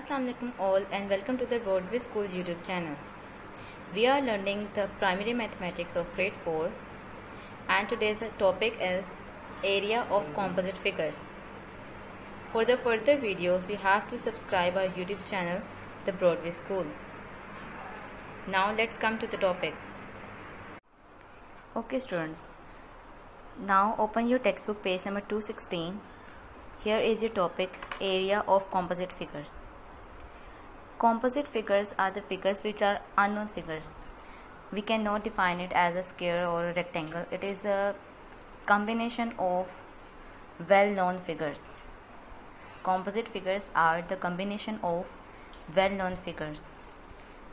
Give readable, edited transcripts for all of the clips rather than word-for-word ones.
Assalamu alaikum all and welcome to the Broadway School YouTube channel. We are learning the primary mathematics of grade 4 and today's topic is area of composite figures. For the further videos you have to subscribe our YouTube channel The Broadway School. Now let's come to the topic. Okay students, now open your textbook page number 216. Here is your topic, area of composite figures. Composite figures are the figures which are unknown figures. We cannot define it as a square or a rectangle. It is a combination of well-known figures. Composite figures are the combination of well-known figures.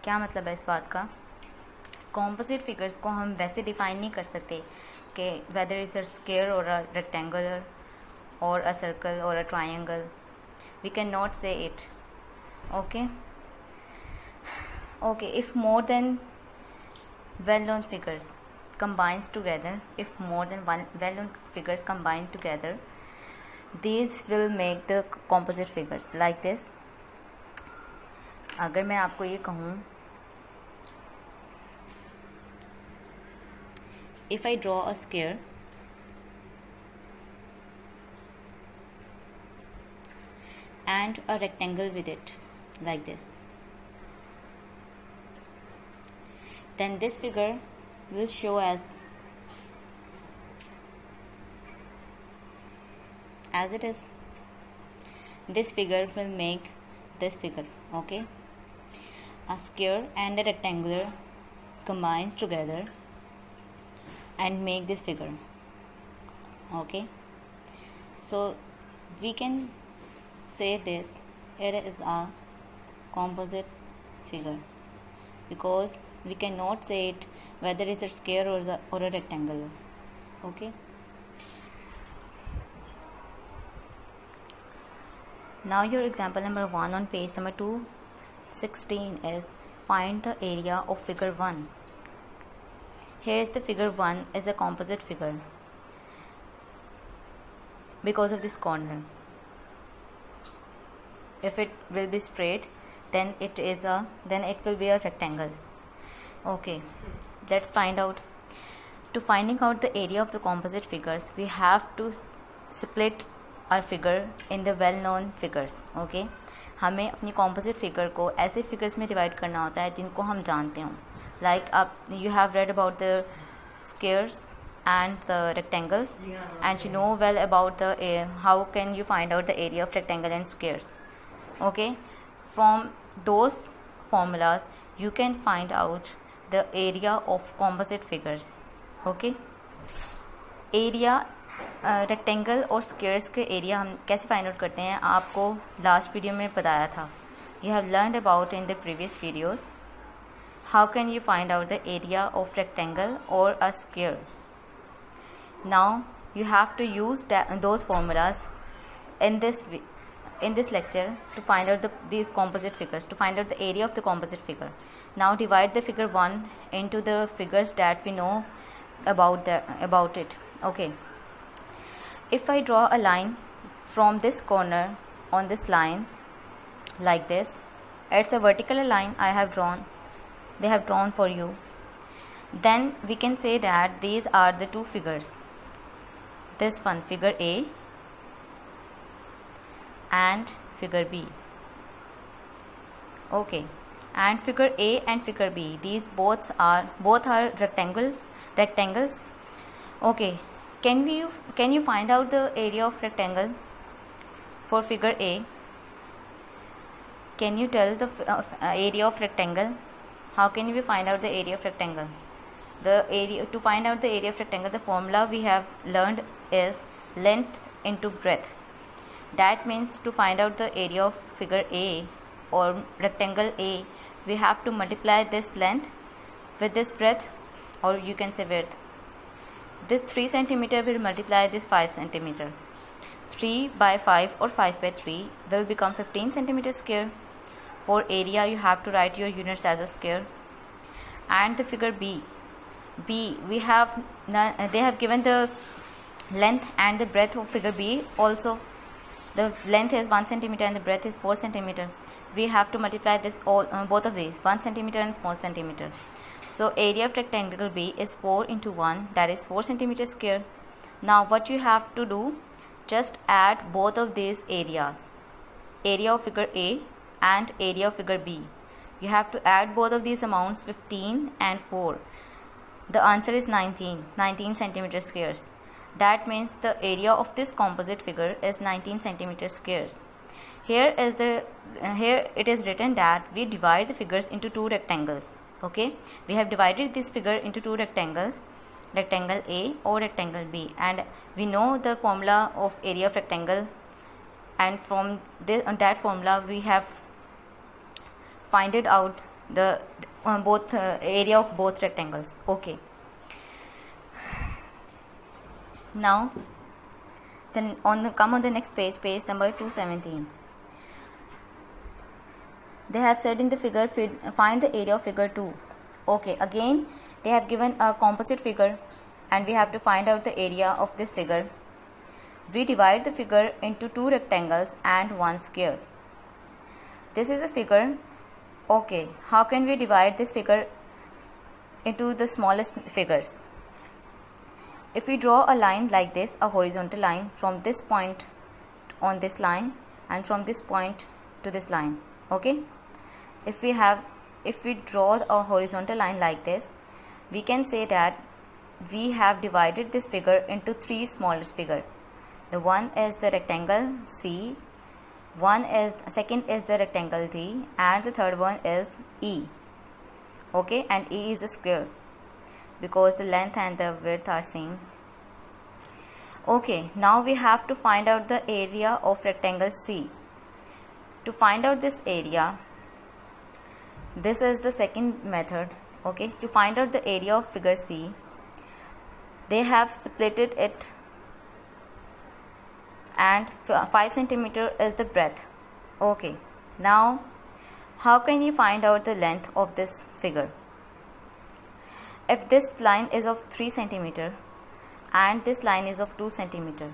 क्या मतलब है इस बात का? Composite figures को हम वैसे define नहीं कर सकते कि whether it's a square or a rectangular or a circle or a triangle. We cannot say it. Okay, if more than well-known figures combines together, if more than one well-known figures combine together, these will make the composite figures like this. अगर मैं आपको ये कहूँ, if I draw a square and a rectangle with it like this, then this figure will show as it is. This figure will make this figure. Okay, a square and a rectangular combine together and make this figure. Okay, so we can say this, it is a composite figure because we cannot say it whether it's a square or a rectangle. Okay, now your example number 1 on page number 216 is find the area of figure 1. Here is the figure 1 is a composite figure because of this corner. If it will be straight, then it will be a rectangle. Okay, let's find out. To finding out the area of the composite figures, we have to split our figure in the well-known figures. Okay, हमें अपनी composite figure को ऐसे figures में divide करना होता है जिनको हम जानते हों. Like you have read about the squares and the rectangles, and you know well about the how can you find out the area of rectangle and squares. Okay, from those formulas you can find out the area of composite figures. Okay, area rectangle और squares के area हम कैसे find out करते हैं आपको last video में बताया था. You have learned about in the previous videos. How can you find out the area of rectangle or a square? Now you have to use those formulas in this lecture to find out these composite figures, to find out the area of the composite figure. Now divide the figure 1 into the figures that we know about it. Okay, if I draw a line from this corner on this line like this, it's a vertical line they have drawn for you, then we can say that these are the two figures. This one, figure A, and figure B. Okay, and figure A and figure B, these both are rectangles. Okay, can you find out the area of rectangle for figure A? Can you tell the area of rectangle? How can we find out the area of rectangle? To find out the area of rectangle, the formula we have learned is length into breadth. That means to find out the area of figure A or rectangle A, we have to multiply this length with this breadth, or you can say width. This 3 cm will multiply this 5 cm. 3 by 5 or 5 by 3 will become 15 cm square. For area you have to write your units as a square. And the figure B, they have given the length and the breadth of figure B also. The length is 1 cm and the breadth is 4 cm. we have to multiply this all both of these, 1 centimeter and 4 centimeter. So area of rectangle B is 4 into 1, that is 4 centimeter square. Now what you have to do, just add both of these areas, area of figure A and area of figure B. You have to add both of these amounts, 15 and 4. The answer is 19 centimeter squares. That means the area of this composite figure is 19 centimeter squares. Here it is written that we divide the figures into two rectangles. Okay, we have divided this figure into two rectangles, rectangle A or rectangle B, and we know the formula of area of rectangle, and from that formula we have find it out the area of both rectangles. Okay, now then come on the next page number 217. They have said in the figure, find the area of figure 2. Okay, again they have given a composite figure and we have to find out the area of this figure. We divide the figure into two rectangles and one square. This is a figure. Okay, how can we divide this figure into the smallest figures? If we draw a line like this, a horizontal line from this point on this line and from this point to this line. Okay, if we draw a horizontal line like this, we can say that we have divided this figure into three smallest figure. The one is the rectangle C, second is the rectangle D, and the third one is E. Okay, and E is a square because the length and the width are same. Okay, now we have to find out the area of rectangle C. To find out this area, this is the second method. Okay, to find out the area of figure C, they have split it and 5 centimeter is the breadth. Okay, now how can you find out the length of this figure? If this line is of 3 centimeter and this line is of 2 centimeter,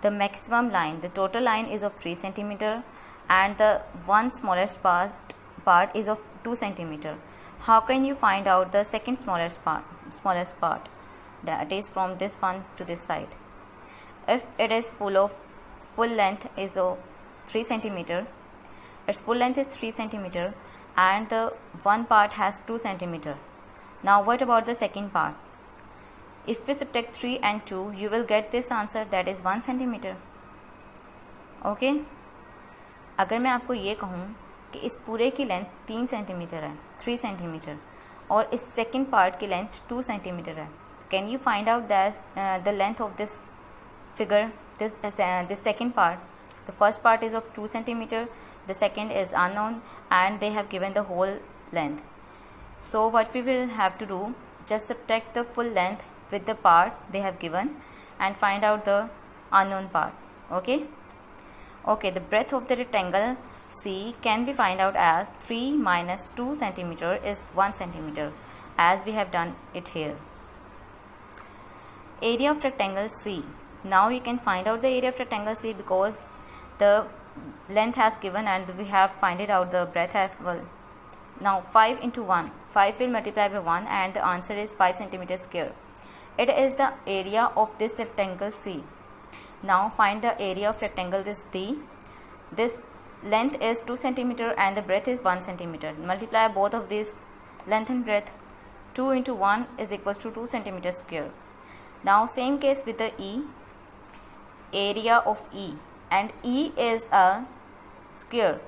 the maximum line, the total line is of 3 centimeter and the one smallest part is of 2 centimeter. How can you find out the second smallest part, that is from this one to this side? If it is full length is of 3 centimeter, its full length is 3 centimeter and the one part has 2 centimeter. Now what about the second part? If we subtract 3 and 2, you will get this answer, that is 1 centimeter. Okay, अगर मैं आपको ये कहूँ कि इस पूरे की length 3 centimetre है, 3 सेंटीमीटर, और इस सेकंड पार्ट की लेंथ 2 सेंटीमीटर है, can you find out that the length of this figure, this second part? The first part is of 2 centimeter, the second is unknown, and they have given the whole length. So what we will have to do, just subtract the full length with the part they have given and find out the unknown part. Okay, the breadth of the rectangle C can be found out as 3 minus 2 centimeter is 1 centimeter, as we have done it here. Area of rectangle C. Now you can find out the area of rectangle C because the length has given and we have find it out the breadth as well. Now 5 into 1, 5 will multiply by 1 and the answer is 5 centimeter square. It is the area of this rectangle C. Now find the area of rectangle this D. This length is 2 centimeter and the breadth is 1 centimeter. Multiply both of these length and breadth. 2 into 1 is equals to 2 centimeter square. Now same case with the E. Area of E, and E is a square.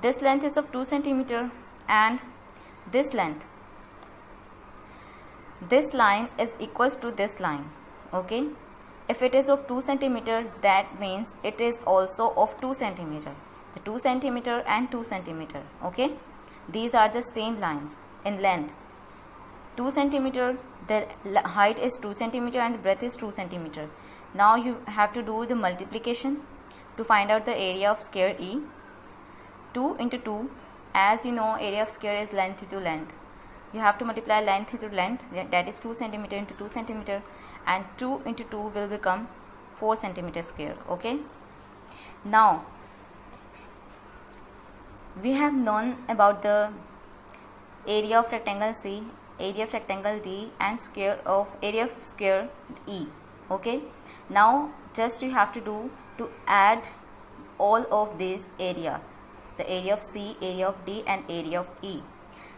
This length is of 2 centimeter and this length, this line is equals to this line. Okay, if it is of 2 centimeter, that means it is also of 2 centimeter. The 2 centimeter and 2 centimeter. Okay, these are the same lines in length. 2 centimeter, the height is 2 centimeter and the breadth is 2 centimeter. Now you have to do the multiplication to find out the area of square E. 2 into 2, as you know, area of square is length into length. You have to multiply length into length, that is 2 centimeter into 2 centimeter, and 2 into 2 will become 4 centimeter square. Okay, now we have known about the area of rectangle C, area of rectangle D, and area of square E. Okay, now just you have to do to add all of these areas, the area of C, area of D, and area of E.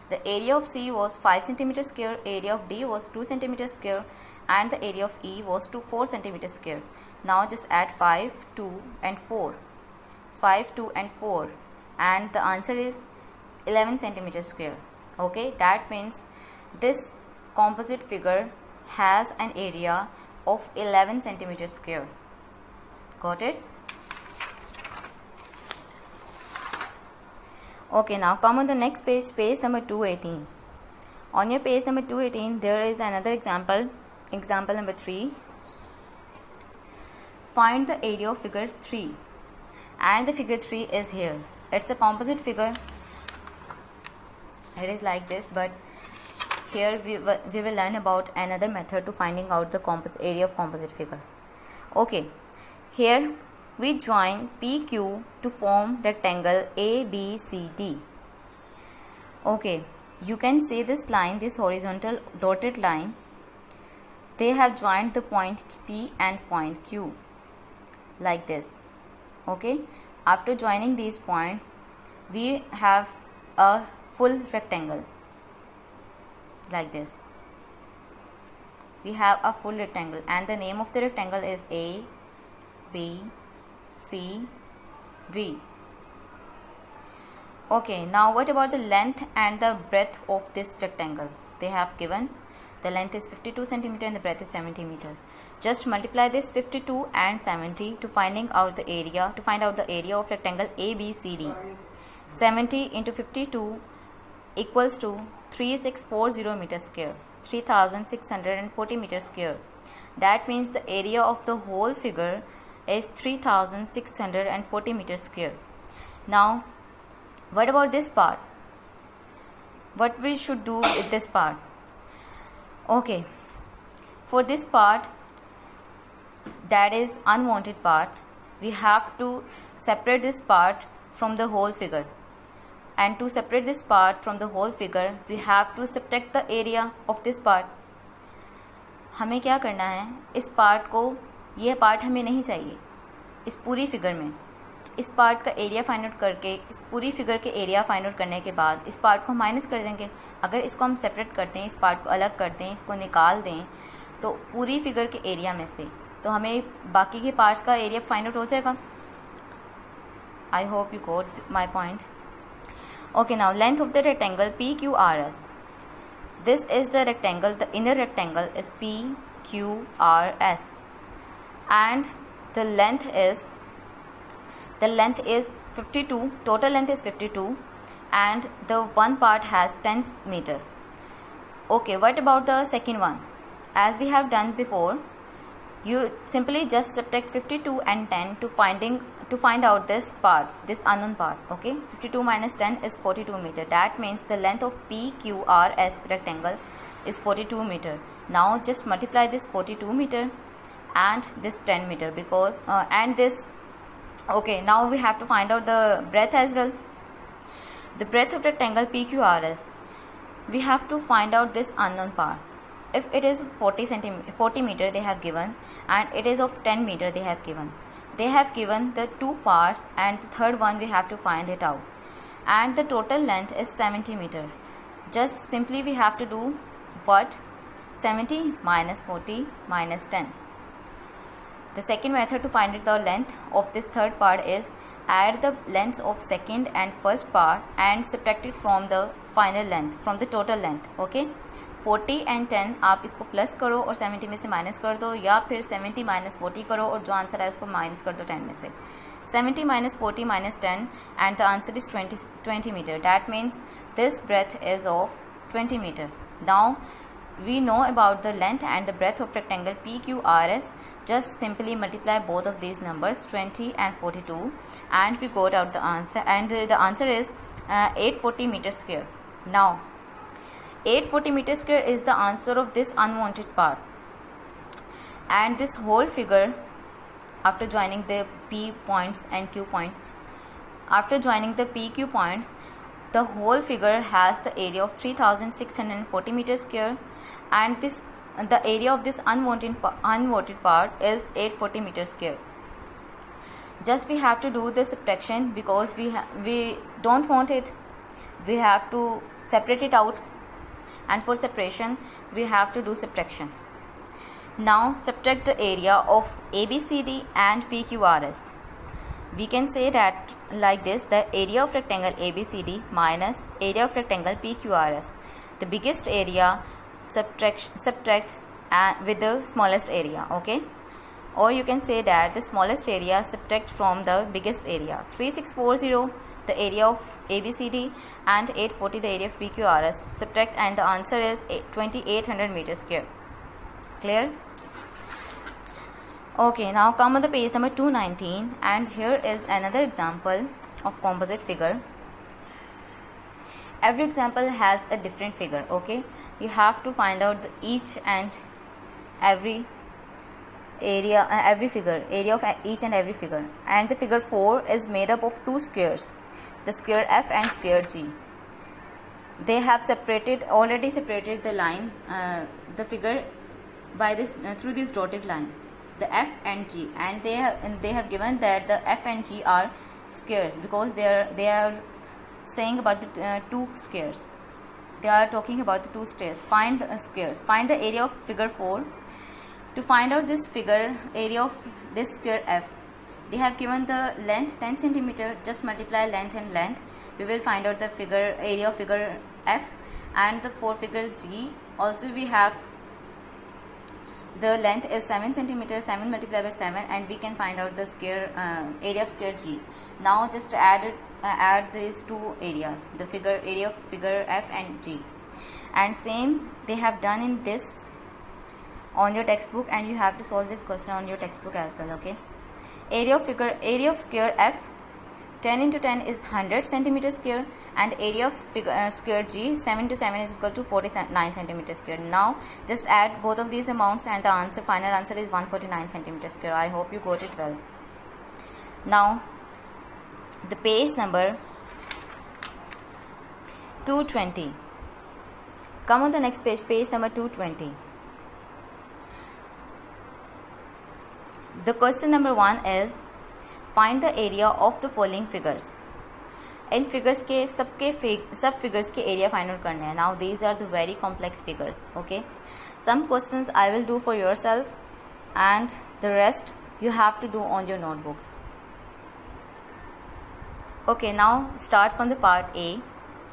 The area of C was 5 cm square, area of D was 2 cm square, and the area of E was 4 cm square. Now just add 5, 2 and 4. 5, 2 and 4, and the answer is 11 cm square. Okay, that means this composite figure has an area of 11 cm square. Got it? Okay, now come on the next page, page number 218. On your page number 218, there is another example, example number 3. Find the area of figure 3, and the figure 3 is here. It's a composite figure. It is like this, but here we will learn about another method to finding out the area of composite figure. Okay, here we join PQ to form rectangle ABCD. Okay, you can see this line, this horizontal dotted line. They have joined the point P and point Q like this. Okay, after joining these points, we have a full rectangle like this. We have a full rectangle, and the name of the rectangle is A, B, C, D. Okay, now what about the length and the breadth of this rectangle? They have given the length is 52 cm and the breadth is 70 meter. Just multiply this 52 and 70 to finding out the area, to find out the area of rectangle ABCD. 70 into 52 equals to 3640 meter square, 3640 meter square. That means the area of the whole figure is 3640 meter square. Now what about this part? What we should do with this part? Okay, for this part, that is unwanted part, we have to separate this part from the whole figure, and to separate this part from the whole figure we have to subtract the area of this part. हमें क्या करना है, इस part को, यह part हमें नहीं चाहिए इस पूरी फिगर में. इस पार्ट का एरिया फाइंड आउट करके, इस पूरी फिगर के एरिया फाइंड आउट करने के बाद इस पार्ट को माइनस कर देंगे. अगर इसको हम सेपरेट करते हैं, इस पार्ट को अलग करते हैं, इसको निकाल दें, तो पूरी फिगर के एरिया में से तो हमें बाकी के पार्ट्स का एरिया फाइंड आउट हो जाएगा. I hope you got my point. Okay, now length of the rectangle PQRS. This is the rectangle, the inner rectangle is PQRS, and the length is 52, total length is 52, and the one part has 10 meter. Okay, what about the second one? As we have done before, you simply just subtract 52 and 10 to find out this part, this unknown part. Okay, 52 minus 10 is 42 meter. That means the length of PQRS rectangle is 42 meter. Now just multiply this 42 meter and this 10 meter, because and this. Okay, now we have to find out the breadth as well. The breadth of rectangle PQRS, we have to find out this unknown part. If it is 40 meter they have given, and it is of 10 meter they have given. They have given the two parts, and the third one we have to find it out. And the total length is 70 meter. Just simply we have to do what? 70 minus 40 minus 10. The second method to find the length of this third part is add the lengths of second and first part and subtract it from the final length, from the total length. Okay, 40 and 10 आप इसको plus करो और 70 में से minus कर दो, या फिर 70 माइनस 40 करो और जो आंसर है उसको माइनस कर दो 10 में से. 70 minus 40 minus 10, and the answer is 20 meter. That means this breadth is of 20 meter. Now we know about the length and the breadth of rectangle PQRS. Just simply multiply both of these numbers, 20 and 42, and we got out the answer, and the answer is 840 meter square. Now 840 meter square is the answer of this unwanted part, and this whole figure after joining the P points and Q point, After joining the PQ points, the whole figure has the area of 3640 meters square, and the area of this unwanted part is 840 meters square. Just we have to do the subtraction because we don't want it. We have to separate it out, and for separation we have to do subtraction. Now subtract the area of ABCD and PQRS. We can say that like this: the area of rectangle ABCD minus area of rectangle PQRS. The biggest area subtract with the smallest area, okay? Or you can say that the smallest area subtract from the biggest area. 3640 the area of ABCD and 840 the area of PQRS. Subtract and the answer is 2800 meters square. Clear? Okay, now come on the page number 219, and here is another example of composite figure. Every example has a different figure, okay? You have to find out each and every area, area of each and every figure. And the figure 4 is made up of two squares, the square F and square G. They have already separated the line, the figure by this through this dotted line, the F and G, and they have given that the F and G are squares because they are saying about the two squares. They are talking about the two squares. Find the squares. Find the area of figure 4. To find out this figure area of this square F, they have given the length 10 centimeter. Just multiply length and length. We will find out the area of figure F, and the figure G. Also we have the length is 7 centimeter. 7 multiplied by 7, and we can find out the area of square G. Now just add these two areas, the area of figure F and G, and same they have done in this on your textbook, and you have to solve this question on your textbook as well, okay? Area of square F, 10 into 10 is 100 centimeter square, and area of square G, 7 to 7 is equal to 49 centimeter square. Now just add both of these amounts, and the final answer is 149 centimeter square. I hope you got it well. Now the page number 220. Come on the next page number 220. The question number 1 is find the area of the following figures. इन figures के सब figures के area find out करने हैं. Now these are the very complex figures, okay. Some questions I will do for yourself, and the rest you have to do on your notebooks. Okay, now start from the part A.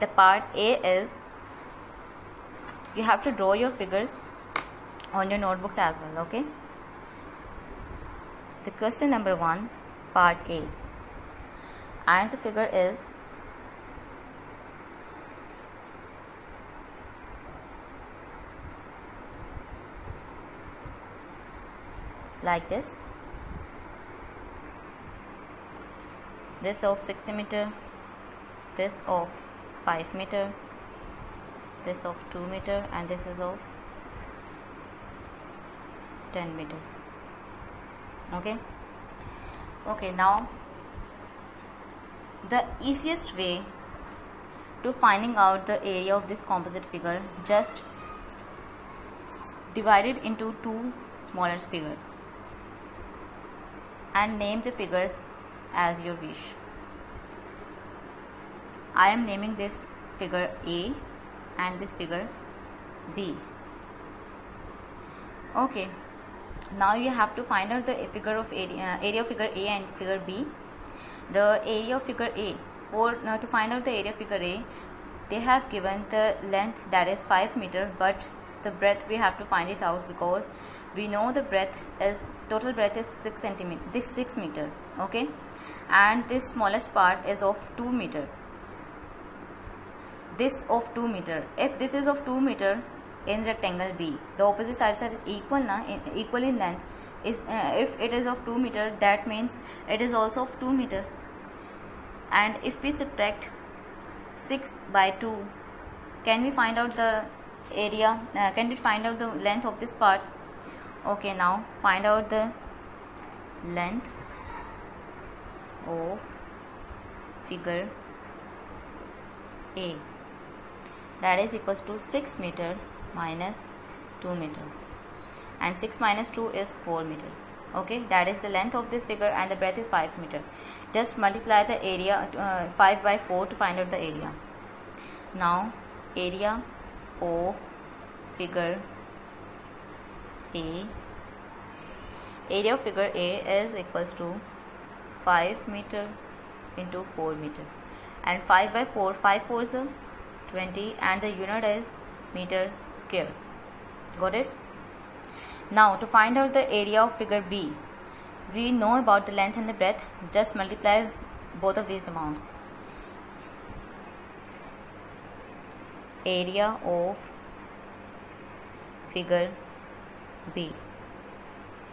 The part A is you have to draw your figures on your notebooks as well, okay. The question number 1, part A, and the figure is like this. This of 6 meter, this of 5 meter, this of 2 meter, and this is of 10 meter. Okay, now the easiest way to finding out the area of this composite figure, just divide it into two smaller figures and name the figures as you wish. I am naming this figure A and this figure B. Okay, now you have to find out the area of figure A and figure B. The area of figure A, to find out the area of figure A, they have given the length, that is 5 meter, but the breadth we have to find it out, because we know the total breadth is 6 centimeter, this 6 meter, okay, and this smallest part is of 2 meter. This of 2 meter. If this is of 2 meter in rectangle B, the opposite sides are equal in length. If it is of 2 meter, that means it is also of 2 meter. And if we subtract 6 by 2, can we find out the area? Can we find out the length of this part? Okay, now find out the length of figure A, that is equals to 6 meter minus 2 meter, and 6 minus 2 is 4 meter. Okay, that is the length of this figure and the breadth is 5 meter. Just multiply the area 5 by 4 to find out the area. Now area of figure A, area of figure A is equals to 5 meter into 4 meter, and 5 by 4, 5 4s are 20, and the unit is meter square. Got it? Now to find out the area of figure B, we know about the length and the breadth. Just multiply both of these amounts. Area of figure B,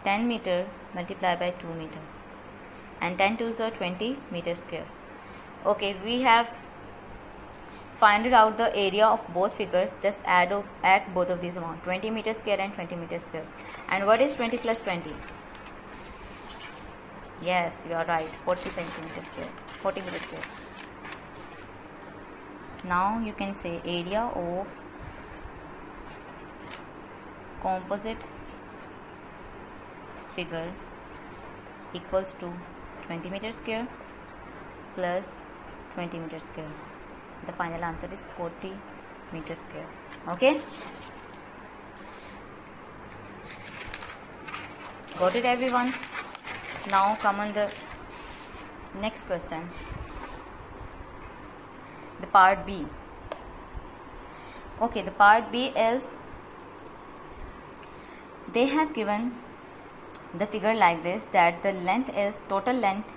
10 meter multiplied by 2 meter, and 10 2s are 20 meter square. Okay, we have find out the area of both figures. Just add both of these amounts, 20 meter square and 20 meter square. And what is 20 plus 20? Yes, you are right, 40 centimeter square, 40 meter square. Now you can say area of composite figure equals to 20 meter square plus 20 meter square. The final answer is 40 meter square. Okay, got it everyone? Now come on the next question, the part B. Okay, the part B is, they have given the figure like this, that the length is, total length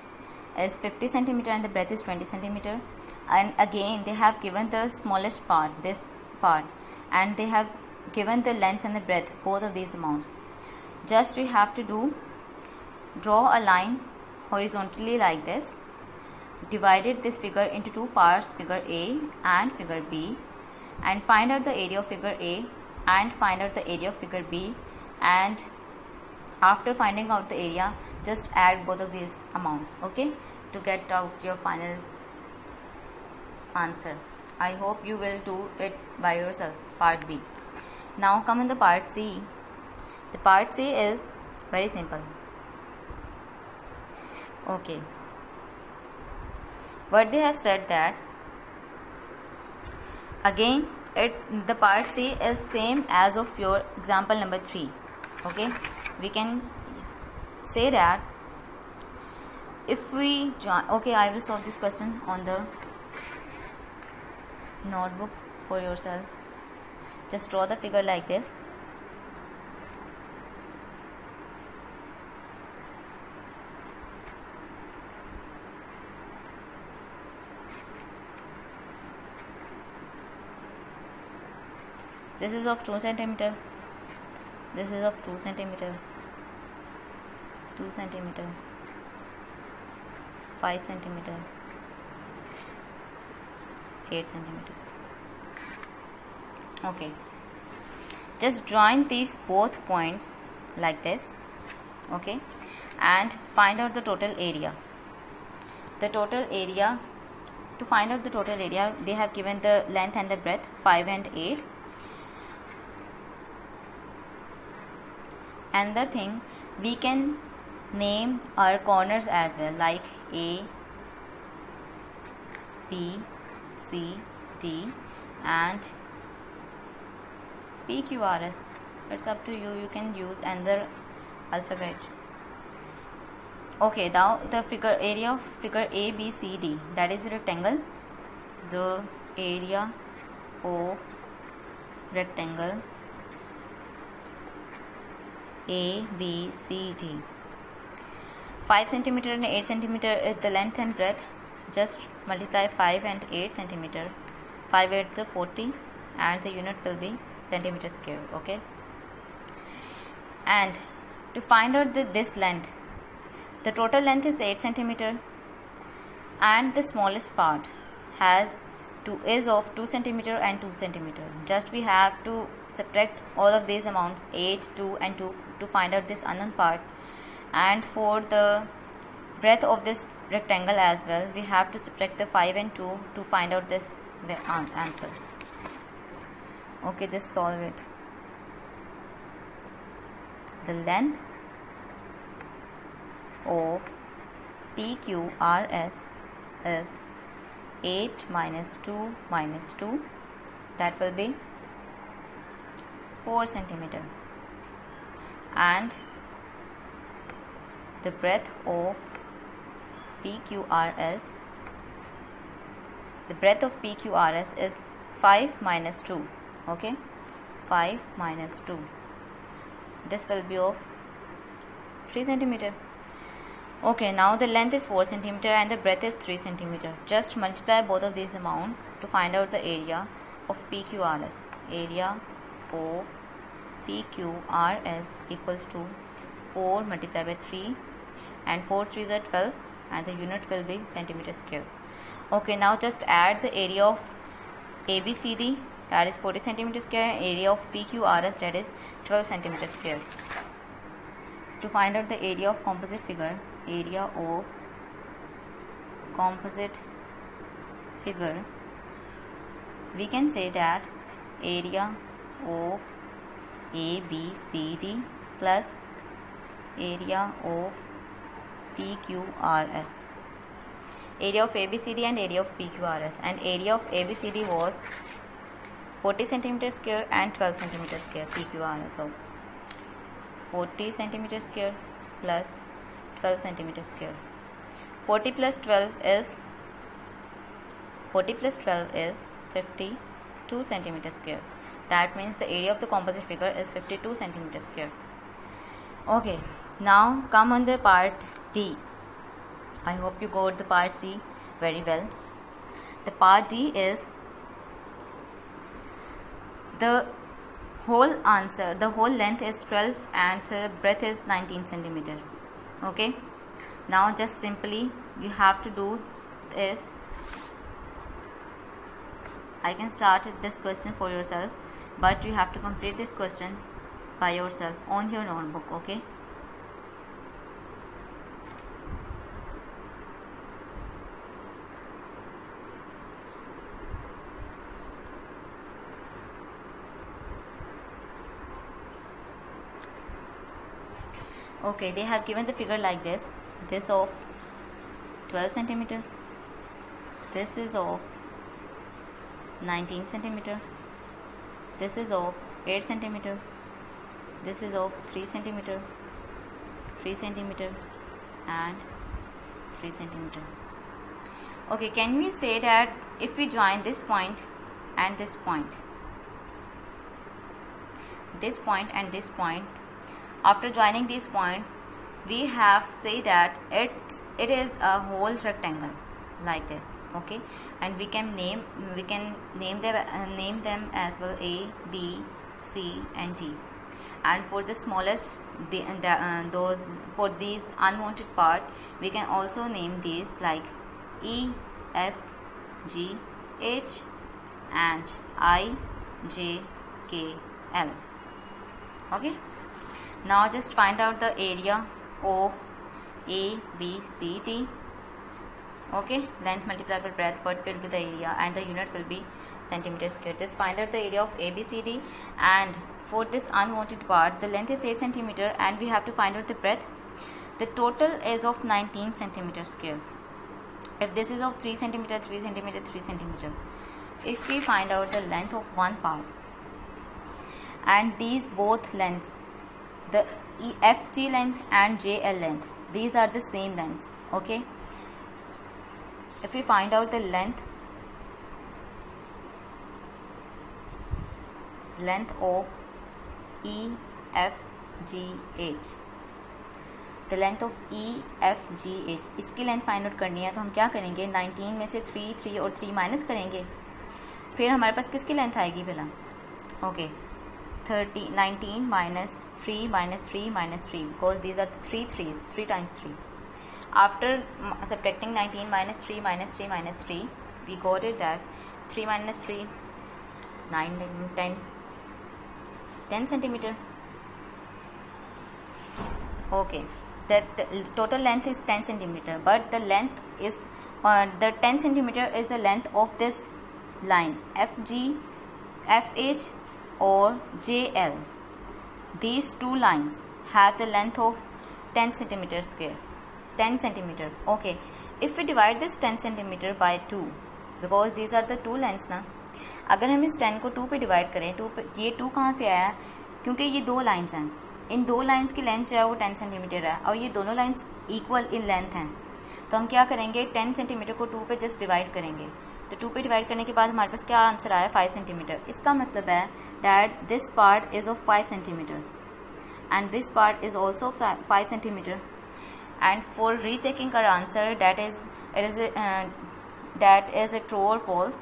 is 50 centimeter and the breadth is 20 centimeter, and again they have given the smallest part, this part, and they have given the length and the breadth, both of these amounts. Just you have to draw a line horizontally like this, divided this figure into two parts, figure A and figure B, and find out the area of figure A and find out the area of figure B, and after finding out the area, just add both of these amounts, okay, to get out your final answer. I hope you will do it by yourself, part B. Now come in the part C. The part C is very simple. Okay, what they have said that, again the part C is same as of your example number 3. Okay, we can say that if we join, okay, I will solve this question on the notebook for yourself. Just draw the figure like this. This is of 2 centimeter. This is of 2 centimeter, 2 centimeter, 5 centimeter, 8 centimeter. Okay, just join these both points like this, okay, and find out the total area. The total area, to find out the total area, they have given the length and the breadth, 5 and 8. And the thing, we can name our corners as well, like A, B, C, D and P, Q, R, S. It's up to you, you can use another alphabet. Okay, now the figure, area of figure A, B, C, D, that is a rectangle. The area of rectangle A, B, C, D, 5 centimeter and 8 centimeter is the length and breadth. Just multiply 5 and 8 centimeter, 5 8 is 40 and the unit will be centimeter square. Okay, and to find out this length, the total length is 8 centimeter and the smallest part is of 2 centimeter and 2 centimeter. Just we have to subtract all of these amounts, 8, 2 and 2, to find out this unknown part. And for the breadth of this rectangle as well. We have to subtract the 5 and 2 to find out this answer. Okay, just solve it. The length of PQRS is 8 minus 2 minus 2, that will be 4 centimeter, and the breadth of PQRS, is 5 minus 2. Okay, 5 minus 2, this will be of 3 centimeter. Okay, now the length is 4 centimeter and the breadth is 3 centimeter. Just multiply both of these amounts to find out the area of PQRS. Area of PQRS equals to 4 multiplied by 3, and 4 3s are 12, and the unit will be centimeter square. Okay, now just add the area of ABCD, that is 40 centimeter square, and area of PQRS, that is 12 centimeter square. To find out the area of composite figure, we can say that area of ABCD plus area of PQRS. Area of ABCD and area of PQRS, and area of ABCD was 40 centimeter square and 12 centimeter square. PQRS of 40 centimeter square plus 12 centimeter square. 40 plus 12 is 52 centimeter square. That means the area of the composite figure is 52 centimeter square. Okay, now come on the part D. I hope you got the part C very well. The part D is the whole answer. The whole length is 12 and the breadth is 19 centimeter. Okay, now just simply you have to do is, I can start this question for yourself, but you have to complete this question by yourself on your notebook. Okay. Okay, they have given the figure like this. This of 12 centimeter, this is of 19 centimeter, this is of 8 centimeter, this is of 3 centimeter, 3 centimeter and 3 centimeter. Okay, can we say that if we join this point and this point, this point and this point, after joining these points, we have say that it is a whole rectangle like this. Okay, and we can name them as well A, B, C and D. And for the smallest those for these unwanted part, we can also name these like E, F, G, H and I, J, K, L. Okay. Now just find out the area of A, B, C, D. Okay, length multiplied by breadth, what will be the area, and the unit will be centimeter square. Just find out the area of A, B, C, D, and for this unwanted part, the length is 8 centimeter, and we have to find out the breadth. The total is of 19 centimeter square. If this is of 3 centimeter, 3 centimeter, 3 centimeter, if we find out the length of one part, and these both lengths, the FG length and JL length, these are the same lengths. Okay, if we find out the length of EFGH, the length of EFGH, इसकी length find out करनी है, तो हम क्या करेंगे, 19 में से 3 और 3 माइनस करेंगे, फिर हमारे पास किसकी लेंथ आएगी पहला. Okay, 19 minus 3 minus 3 minus 3, because these are the 3 3s, 3 times 3. After subtracting 19 minus 3 minus 3 minus 3, we got it that 3 minus 3, 9, 10 centimeter. Okay, that total length is 10 centimeter, but the length is the 10 centimeter is the length of this line FG, FH or JL. These two lines have the length of 10 centimeter square, 10 centimeter. Okay, if we divide this 10 centimeter by 2, because these are the two lengths ना, अगर हम इस 10 को 2 पे divide करें, 2 पे, ये 2 कहाँ से आया? क्योंकि ये दो लाइंस हैं, इन दो लाइंस की लेंथ जो है वो 10 सेंटीमीटर है और ये दोनों लाइंस इक्वल इन लेंथ हैं, तो हम क्या करेंगे 10 सेंटीमीटर को 2 पे जस्ट डिवाइड करेंगे, तो 2 पे डिवाइड करने के बाद हमारे पास क्या आंसर आया 5 सेंटीमीटर. इसका मतलब है that this part is of 5 centimetre and this part is also of 5 centimetre. And for rechecking our answer that is a true or false,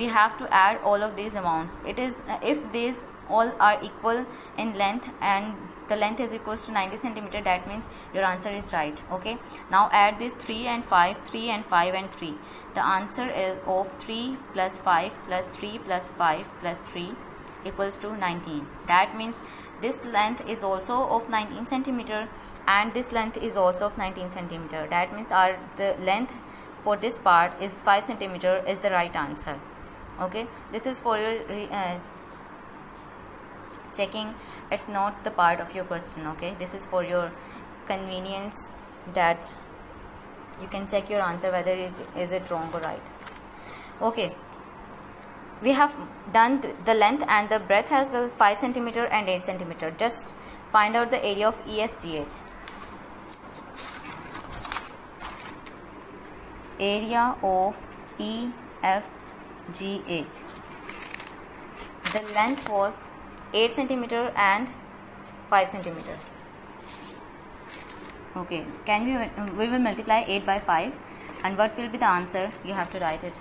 we have to add all of these amounts. It is if these all are equal in length and the length is equals to 90 centimeter, that means your answer is right. Okay, now add this 3 and 5, 3 and 5 and 3. The answer is of 3 plus 5 plus 3 plus 5 plus 3 equals to 19. That means this length is also of 19 centimeter and this length is also of 19 centimeter. That means the length for this part is 5 centimeter is the right answer. Okay, this is for your checking. It's not the part of your question. Okay, this is for your convenience that you can check your answer whether is it wrong or right. Okay, we have done the length and the breadth as well, 5 centimeter and 8 centimeter. Just find out the area of EFGH. Area of EFGH. The length was 8 centimeter and 5 centimeter. Okay, we will multiply 8 by 5 and what will be the answer? You have to write it.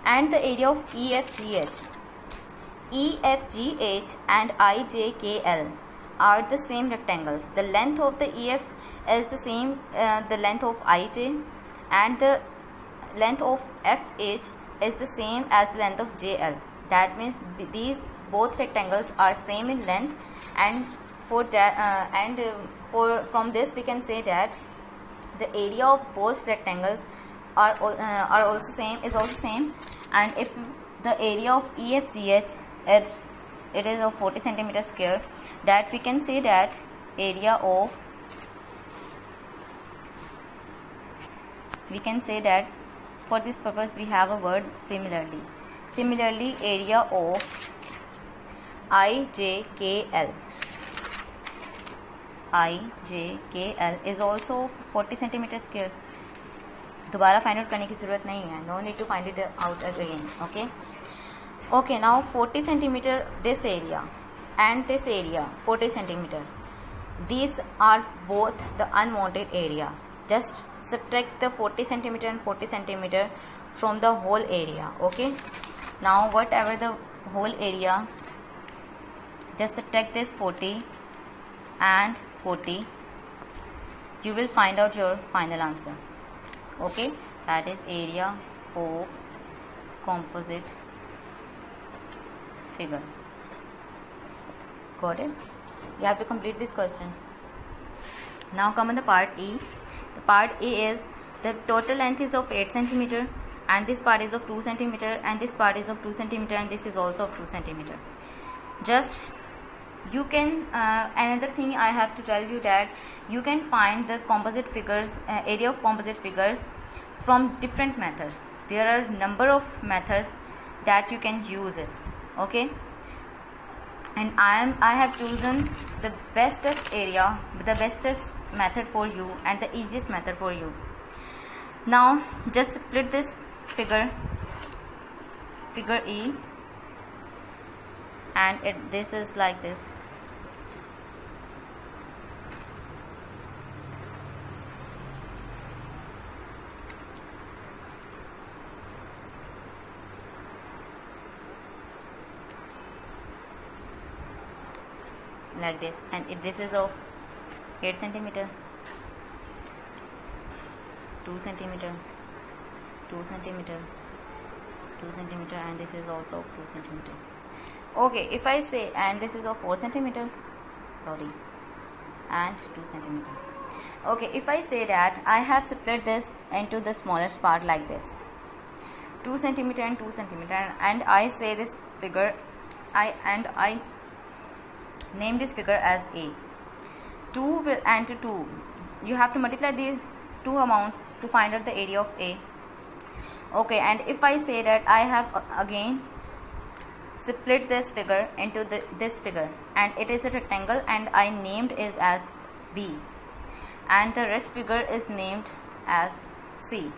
And the area of EFGH. EFGH and IJKL are the same rectangles. The length of the EF is the same the length of IJ, and the length of FH is the same as the length of JL. That means these both rectangles are same in length, and from this we can say that the area of both rectangles are also same. And if the area of EFGH it is of 40 centimeter square, that we can say that area of for this purpose we have a word similarly. Similarly, area of IJKL is also 40 centimeter square. दोबारा find out करने की ज़रूरत नहीं है. No need to find it out again. Okay, now 40 centimeter this area and this area 40 centimeter. These are both the unwanted area. Just subtract the 40 centimeter and 40 centimeter from the whole area. Okay, now whatever the whole area, just subtract this 40 and 40, you will find out your final answer. Okay, that is area of composite figure. Got it? You have to complete this question. Now come on the part E. The part A is the total length is of 8 centimeter and this part is of 2 centimeter and this part is of 2 centimeter and this is also of 2 centimeter. Just you can another thing I have to tell you that you can find the composite figures, area of composite figures from different methods. There are number of methods that you can use it. Okay, and I have chosen the bestest area, the bestest method for you and the easiest method for you. Now just split this figure E, and this is like this. Like this, and this is of 8 centimeter, 2 centimeter, 2 centimeter, 2 centimeter, and this is also of 2 centimeter. Okay, if I say, and this is of 4 centimeter, sorry, and 2 centimeter. Okay, if I say that I have split this into the smallest part like this, 2 centimeter and 2 centimeter, and I say this figure, I name this figure as A. 2 will and 2, you have to multiply these two amounts to find out the area of A. Okay, and if I say that I have again split this figure into this figure, and it is a rectangle, and I named it as B, and the rest figure is named as C.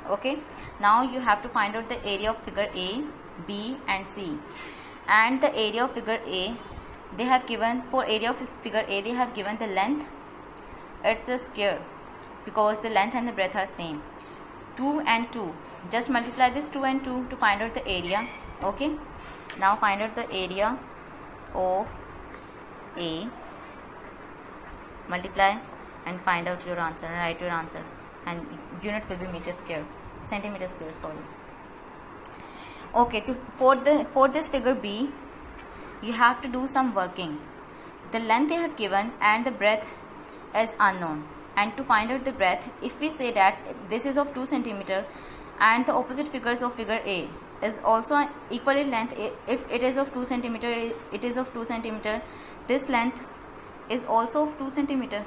Okay, now you have to find out the area of figure A, B and C. And the area of figure A, they have given, for area of figure A, they have given the length, it's the square because the length and the breadth are same. 2 and 2, just multiply this 2 and 2 to find out the area. Okay, now find out the area of A, multiply and find out your answer, write your answer, and unit will be meter square, centimeter square, sorry. Okay, for this figure B, you have to do some working. The length they have given and the breadth is unknown, and to find out the breadth, if we say that this is of 2 centimeter and the opposite figures of figure A is also equally length, if it is of 2 centimeter, it is of 2 centimeter, this length is also of 2 centimeter.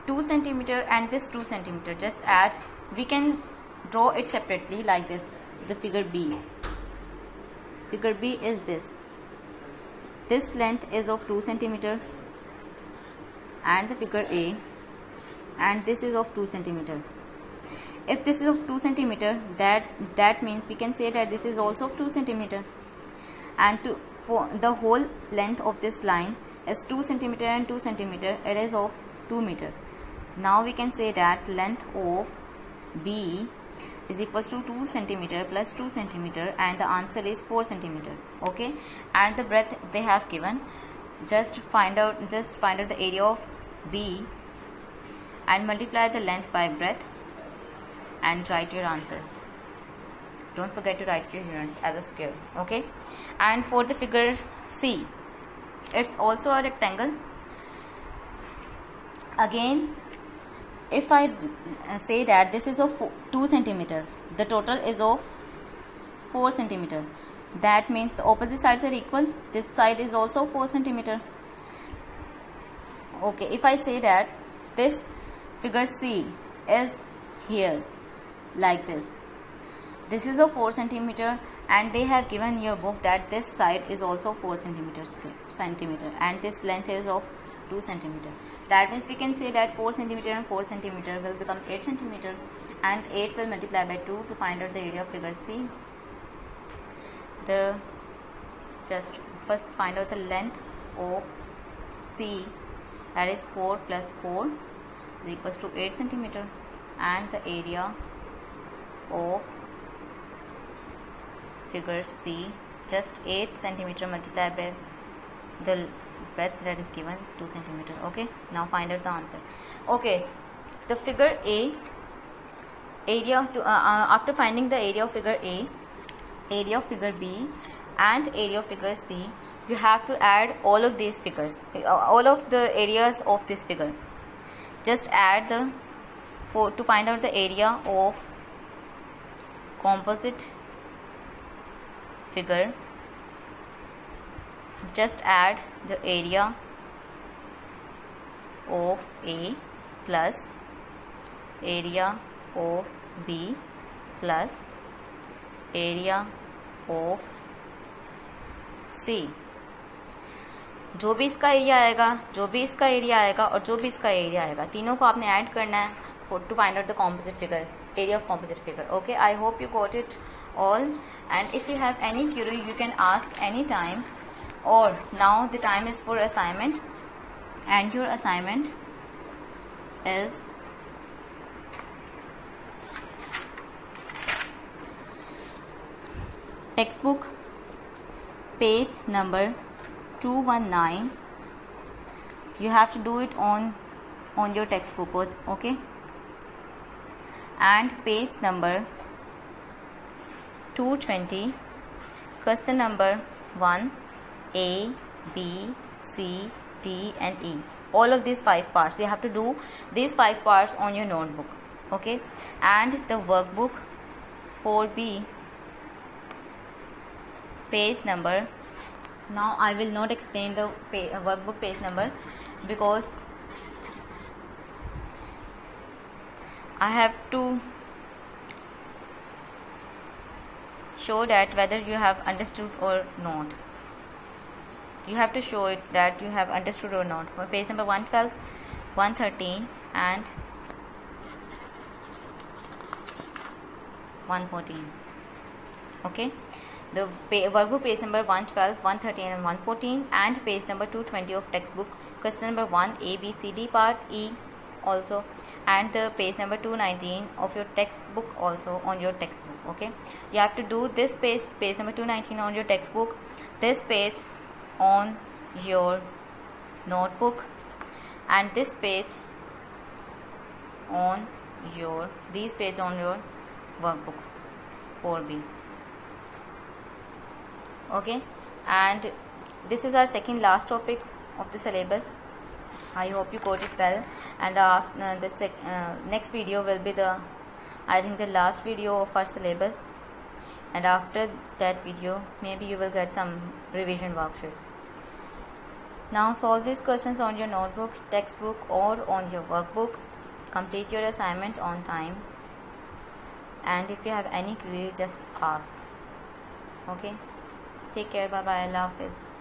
2 centimeter and this 2 centimeter, just add. We can draw it separately like this. The figure B, figure B is this length is of 2 centimeter, and the figure A, and this is of 2 centimeter. If this is of 2 centimeter, that means we can say that this is also of 2 centimeter, and for the whole length of this line is 2 centimeter and 2 centimeter, it is of 2 meter. Now we can say that length of B is equals to 2 centimeter plus 2 centimeter, and the answer is 4 centimeter. Okay, and the breadth they have given, just find out the area of B and multiply the length by breadth and write your answer. Don't forget to write your units as a square. Okay, and for the figure C, it's also a rectangle. Again, if I say that this is of 2 centimeter, the total is of 4 centimeter, that means the opposite sides are equal. This side is also 4 centimeter. Okay, if I say that this figure C is here like this, this is a 4 centimeter, and they have given your book that this side is also 4 centimeter, and this length is of 2 centimeter. That means we can say that 4 centimeter and 4 centimeter will become 8 centimeter, and 8 will multiply by 2 to find out the area of figure C. Just first find out the length of C, that is 4 plus 4 is equals to 8 centimeter, and the area of figure C, just 8 centimeter multiplied by the breadth that is given, 2 centimeter. Okay, now find out the answer. Okay, the figure A, area to after finding the area of figure A, area of figure B and area of figure C, you have to add all of these figures, all of the areas of this figure. Just add to find out the area of composite figure. Just add the area of A plus area of B plus area of C. जो भी इसका area आएगा, जो भी इसका area आएगा और जो भी इसका एरिया आएगा, तीनों को आपने ऐड करना है to find out the composite figure, area of composite figure. Okay, I hope you got it all, and if you have any query you can ask anytime, or now the time is for assignment, and your assignment is textbook page number 219. You have to do it on your textbook, okay, and page number 220, question number 1, A, B, C, D and E. all of these 5 parts. You have to do these 5 parts on your notebook. Okay, and the workbook 4B page number. Now I will not explain the workbook page numbers because I have to show that whether you have understood or not. You have to show it that you have understood or not. For page number 112, 113 and 114. Okay, the workbook page number 112, 113 and 114, and page number 220 of textbook, question number 1 A, B, C, D part E also, and the page number 219 of your textbook also on your textbook. Okay, you have to do this page number 219 on your textbook, this page on your notebook, and this page on your workbook 4B. Okay, and this is our second last topic of the syllabus. I hope you got it well, and the next video will be the last video of our syllabus, and after that video maybe you will get some revision worksheets. Now solve these questions on your notebook, textbook or on your workbook. Complete your assignment on time, and if you have any query just ask. Okay, take care, bye bye, Allah Hafiz.